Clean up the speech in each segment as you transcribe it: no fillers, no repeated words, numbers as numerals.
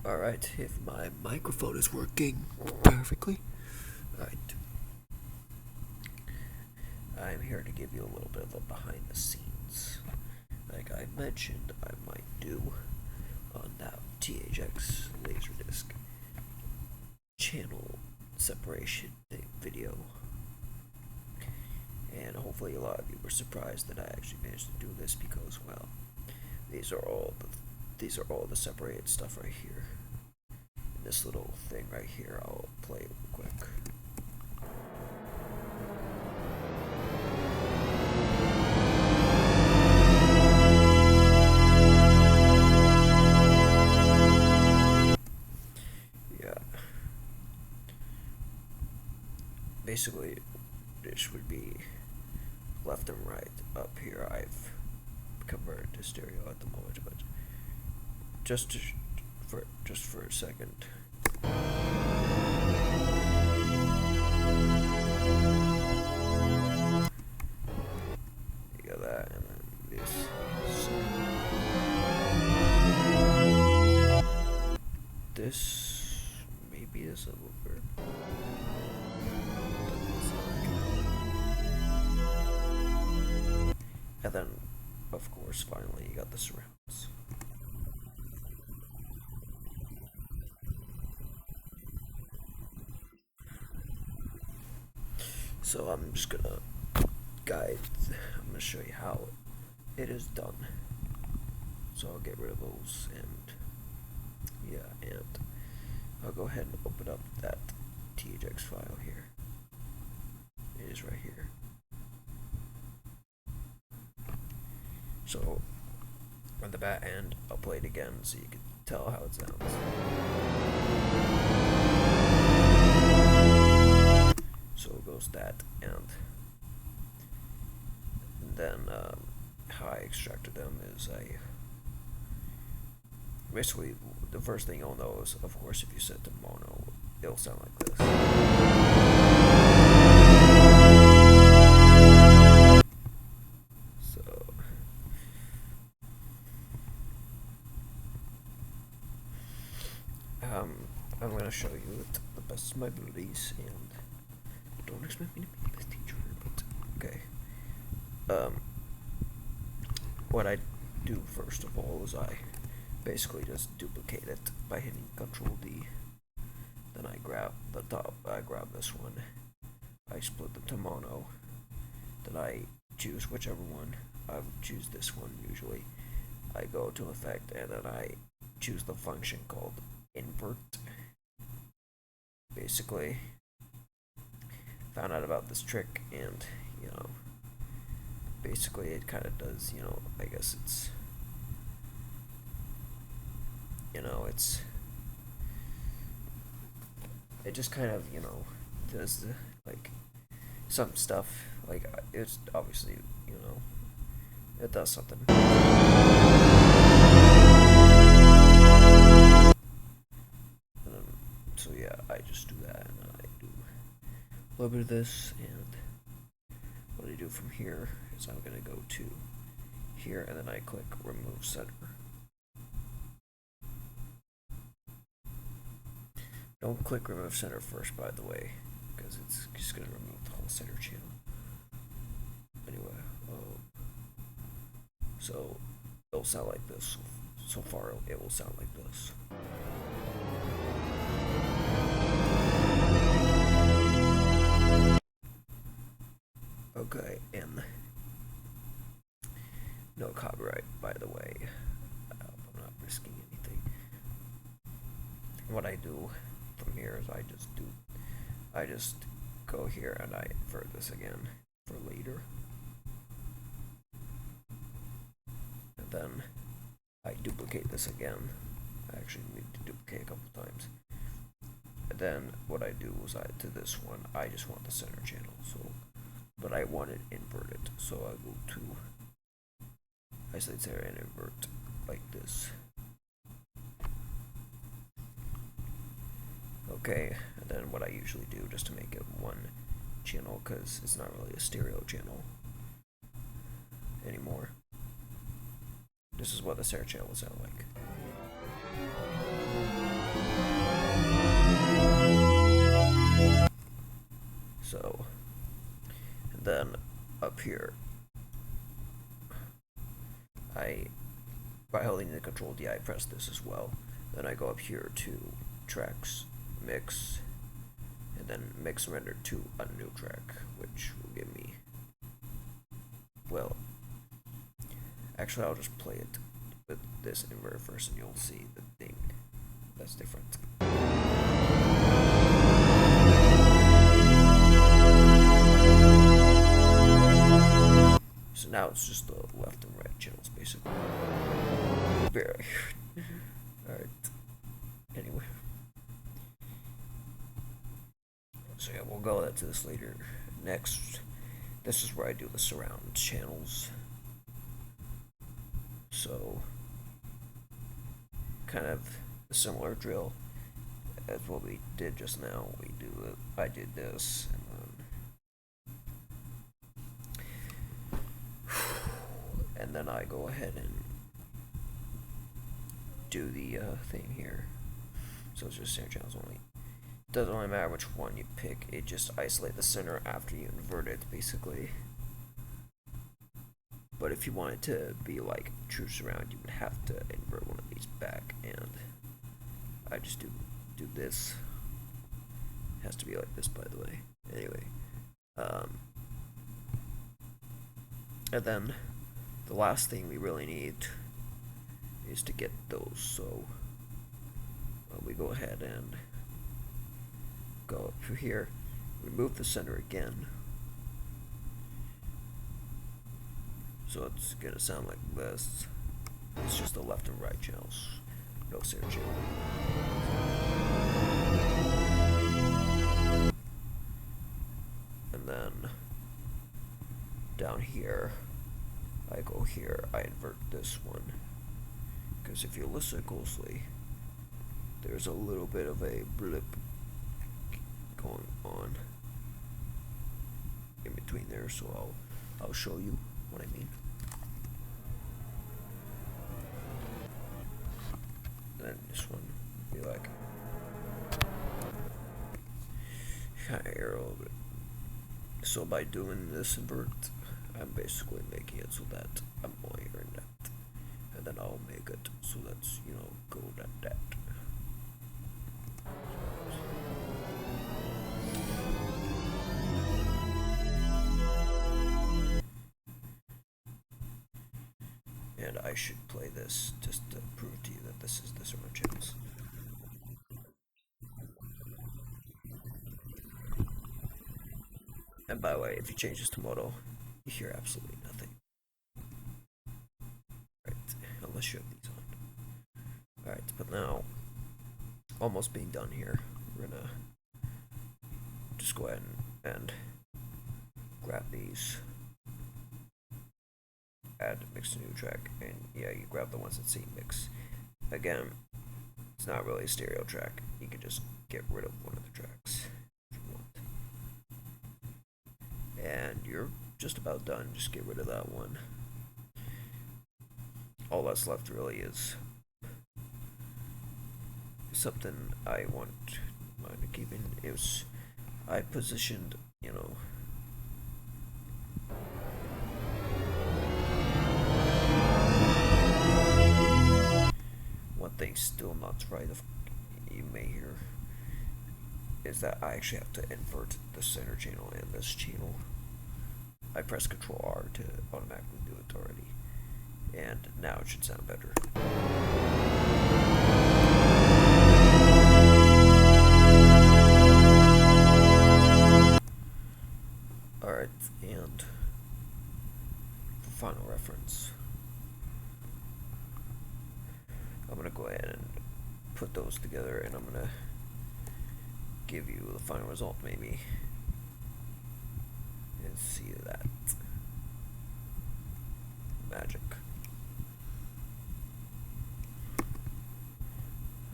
Alright, if my microphone is working perfectly. Alright. I'm here to give you a little bit of a behind the scenes. Like I mentioned, I might do on that THX LaserDisc channel separation video. And hopefully a lot of you were surprised that I actually managed to do this because, well, these are all the separated stuff right here. And this little thing right here, I'll play it real quick. Yeah. Basically, this would be left and right. Up here, I've converted to stereo at the moment, but just for a second. You got that, and then this. This maybe is a subwoofer. And then, of course, finally you got the surrounds. So I'm just gonna I'm gonna show you how it is done. So I'll get rid of those, and yeah, and I'll go ahead and open up that THX file here. It is right here. So on the back end, I'll play it again so you can tell how it sounds. So it goes that, and then how I extracted them is basically the first thing you'll know is, of course, if you set to mono, it'll sound like this. So I'm gonna show you it the best of my abilities, and don't expect me to be the best teacher, but okay. What I do first of all is I basically just duplicate it by hitting Control D. Then I grab the top, I grab this one, I split them to mono, then I choose whichever one. I would choose this one usually. I go to effect, and then I choose the function called Invert. Basically, found out about this trick, and basically it kind of does, I guess it's, it just kind of, does like some stuff, like it's obviously, it does something. So yeah, I just do that, and I do a little bit of this, and what I do from here is I'm going to go to here, and then I click Remove Center. Don't click Remove Center first, by the way, because it's just going to remove the whole center channel. Anyway, so it'll sound like this. So far, it will sound like this. Okay, and no copyright, by the way. I'm not risking anything. What I do from here is I just go here and I invert this again for later. And then I duplicate this again. I actually need to duplicate a couple times. And then what I do is to this one, I just want the center channel, but I want it inverted, so I go to isolate center and invert like this. Okay, and then what I usually do, just to make it one channel, because it's not really a stereo channel anymore, this is what the center channel will sound like. then up here, by holding the Control D, I press this as well. Then I go up here to tracks, mix, and then mix render to a new track, which will give me, well, actually I'll just play it with this invert first and you'll see the thing that's different. So now it's just the left and right channels basically. Very alright. Anyway. So yeah, we'll go to this later. Next, this is where I do the surround channels. So, kind of a similar drill as what we did just now. I did this, and then I go ahead and do the thing here. So it's just center channels only. Doesn't really matter which one you pick, it just isolates the center after you invert it, basically. But if you want it to be like true surround, you would have to invert one of these back, and I just do this. It has to be like this, by the way. Anyway, and then the last thing we really need is to get those. So we go ahead and go up through here, remove the center again. So it's gonna sound like this. It's just the left and right channels, no center channel. And then down here, I go here, I invert this one, because if you listen closely, there's a little bit of a blip going on in between there, so I'll show you what I mean. Then this one would be like kind of arrow. So by doing this invert, I'm basically making it so that I'm only hearing that, and then I'll make it so that's, you know, go that. And I should play this just to prove to you that this is the surround channels. And by the way, if you change this to mono, you hear absolutely nothing. Right, unless you have these on. Alright, but now, almost being done here, we're gonna just go ahead and grab these. Add mix to new track, and yeah, you grab the ones that say mix. Again, it's not really a stereo track. You can just get rid of one of the tracks if you want. And you're just about done. Just get rid of that one. All that's left really is something I want to keep in. I positioned, you know, one thing still not right, you may hear, is that I actually have to invert the center channel and this channel. I press Control R to automatically do it already, and now it should sound better. Alright, and for final reference, I'm going to go ahead and put those together, and I'm going to give you the final result maybe, and see that magic.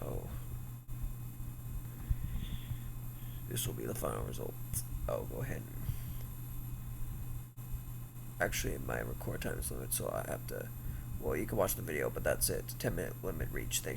Oh, this will be the final result. I'll go ahead and actually my record time is limited, so I have to, well, you can watch the video, but that's it. 10-minute limit reached. Thanks for